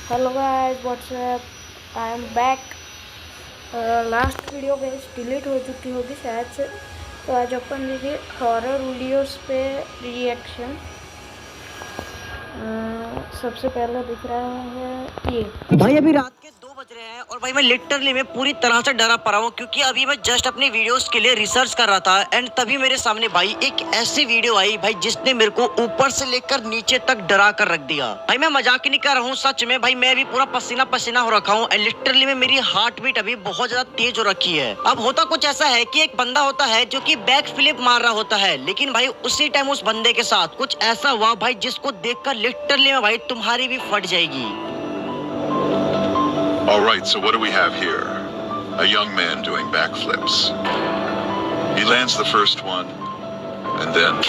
Hello guys, WhatsApp, I am back. Last video guys delete हो चुकी होगी शायद से, तो आज अपन देखिए हॉरर वीडियोस पे रिएक्शन। सबसे पहले दिख रहा है ये भाई अभी रात के 2 बज रहे हैं और भाई मैं लिटरली मैं पूरी तरह से डरा पड़ा हूँ क्योंकि अभी मैं जस्ट अपनी वीडियोस के लिए रिसर्च कर रहा था एंड तभी मेरे सामने भाई एक ऐसी वीडियो आई भाई जिसने मेरे को ऊपर से लेकर नीचे तक डरा कर रख दिया। भाई मैं मजाक ही नहीं कर रहा हूँ, सच में भाई मैं अभी पूरा पसीना पसीना हो रखा हूँ एंड लिटरली में मेरी हार्ट बीट अभी बहुत ज्यादा तेज हो रखी है। अब होता कुछ ऐसा है कि एक बंदा होता है जो कि बैक फ्लिप मार रहा होता है, लेकिन भाई उसी टाइम उस बंदे के साथ कुछ ऐसा हुआ भाई जिसको देखकर लिटरली में भाई तुम्हारी भी फट जाएगी। All right, so what do we have here? A young man doing backflips. He lands the first one, and then...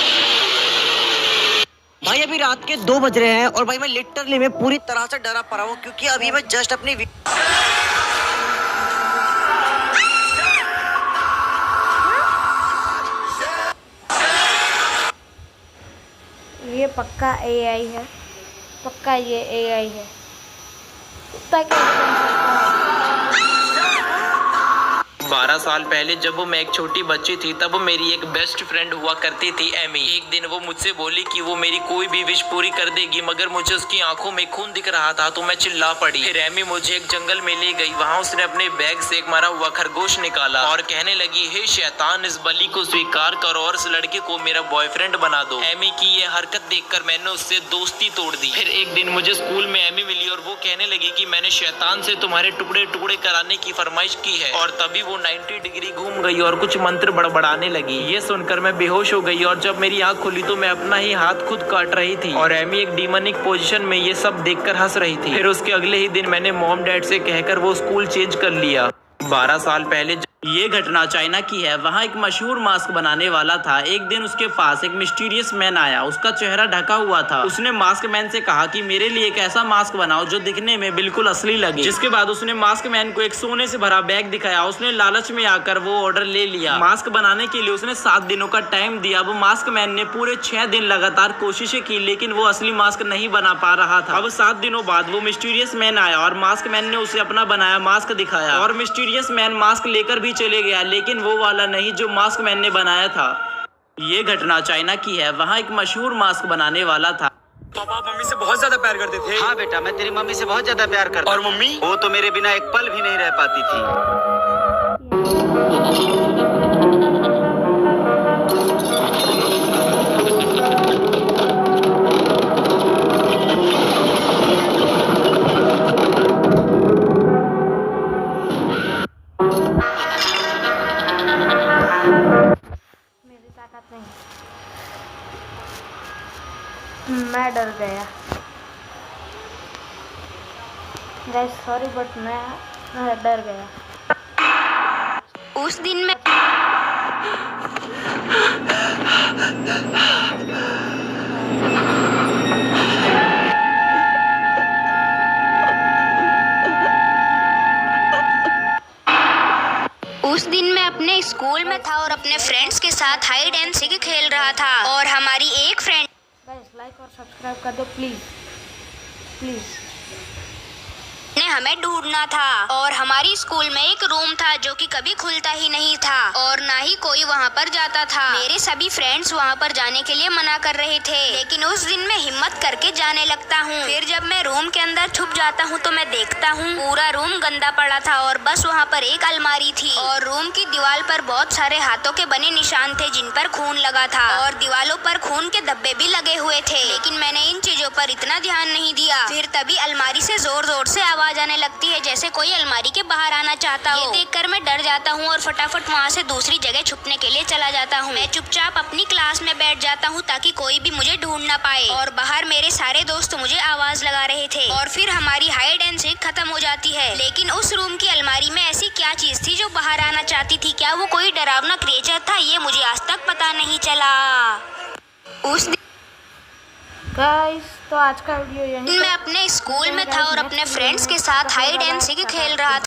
भाई अभी रात के 2 बज रहे हैं और भाई मैं लिटरली में पूरी तरह से डरा पड़ा हूँ क्योंकि अभी मैं जस्ट अपनी ये पक्का एआई है, पक्का ये एआई है। ताकि 12 साल पहले जब मैं एक छोटी बच्ची थी तब मेरी एक बेस्ट फ्रेंड हुआ करती थी एमी। एक दिन वो मुझसे बोली कि वो मेरी कोई भी विश पूरी कर देगी, मगर मुझे उसकी आंखों में खून दिख रहा था तो मैं चिल्ला पड़ी। फिर एमी मुझे एक जंगल में ले गई, वहाँ उसने अपने बैग से एक मरा हुआ खरगोश निकाला और कहने लगी, हे शैतान, इस बलि को स्वीकार करो और इस लड़के को मेरा बॉयफ्रेंड बना दो। एमी की ये हरकत देखकर मैंने उससे दोस्ती तोड़ दी। फिर एक दिन मुझे स्कूल में एमी मिली और वो कहने लगी कि मैंने शैतान से तुम्हारे टुकड़े टुकड़े कराने की फरमाइश की है, और तभी वो 90 डिग्री घूम गई और कुछ मंत्र बड़बड़ाने लगी। ये सुनकर मैं बेहोश हो गई और जब मेरी आंख खुली तो मैं अपना ही हाथ खुद काट रही थी और एमी एक डीमनिक पोजीशन में ये सब देखकर हंस रही थी। फिर उसके अगले ही दिन मैंने मॉम डैड से कहकर वो स्कूल चेंज कर लिया। 12 साल पहले ये घटना चाइना की है। वहाँ एक मशहूर मास्क बनाने वाला था। एक दिन उसके पास एक मिस्टीरियस मैन आया, उसका चेहरा ढका हुआ था। उसने मास्क मैन से कहा कि मेरे लिए एक ऐसा मास्क बनाओ जो दिखने में बिल्कुल असली लगे। जिसके बाद उसने मास्क मैन को एक सोने से भरा बैग दिखाया। उसने लालच में आकर वो ऑर्डर ले लिया। मास्क बनाने के लिए उसने 7 दिनों का टाइम दिया। वो मास्क मैन ने पूरे 6 दिन लगातार कोशिशें की, लेकिन वो असली मास्क नहीं बना पा रहा था। अब 7 दिनों बाद वो मिस्टीरियस मैन आया और मास्क मैन ने उसे अपना बनाया मास्क दिखाया और मिस्टीरियस मैन मास्क लेकर भी चले गया, लेकिन वो वाला नहीं जो मास्क मैन ने बनाया था। ये घटना चाइना की है। वहाँ एक मशहूर मास्क बनाने वाला था। पापा मम्मी से बहुत ज्यादा प्यार करते थे। हाँ बेटा, मैं तेरी मम्मी से बहुत ज्यादा प्यार करता। और मम्मी? वो तो मेरे बिना एक पल भी नहीं रह पाती थी। मेरी ताकत नहीं, मैं डर गया गाइस, सॉरी बट मैं डर गया। उस दिन मैं अपने स्कूल में था और अपने फ्रेंड्स के साथ हाइड एंड सीक खेल रहा था और हमारी एक फ्रेंड गाइस लाइक और सब्सक्राइब कर दो प्लीज प्लीज। ने हमें ढूंढना था और हमारी स्कूल में एक रूम था जो कि कभी खुलता ही नहीं था और ना ही कोई वहाँ पर जाता था। मेरे सभी फ्रेंड्स वहाँ पर जाने के लिए मना कर रहे थे, लेकिन उस दिन मैं हिम्मत करके जाने लगता हूँ। फिर जब मैं रूम के अंदर छुप जाता हूँ तो मैं देखता हूँ पूरा रूम गंदा पड़ा था और बस वहाँ पर एक अलमारी थी और रूम की दीवार पर बहुत सारे हाथों के बने निशान थे जिन पर खून लगा था और दीवारों पर खून के धब्बे भी लगे हुए थे, लेकिन मैंने इन चीजों पर इतना ध्यान नहीं दिया। फिर तभी अलमारी से जोर जोर से आवाज आने लगती है जैसे कोई अलमारी के बाहर आना चाहता हो। ये देखकर मैं डर जाता हूँ और फटाफट वहाँ से दूसरी जगह छुपने के लिए चला जाता हूँ। मैं चुपचाप अपनी क्लास में बैठ जाता हूँ ताकि कोई भी मुझे ढूंढ ना पाए और बाहर मेरे सारे दोस्त मुझे आवाज लगा रहे थे और फिर हमारी हाइड एंड सीक खत्म हो जाती है। लेकिन उस रूम की अलमारी में ऐसी क्या चीज थी जो बाहर आना चाहती थी? क्या वो कोई डरावना क्रिएचर था? ये मुझे आज तक पता नहीं चला। उस गाइस तो आज का वीडियो यहीं मैं अपने स्कूल में था और अपने फ्रेंड्स के साथ हाइड एंड सीक खेल रहा था।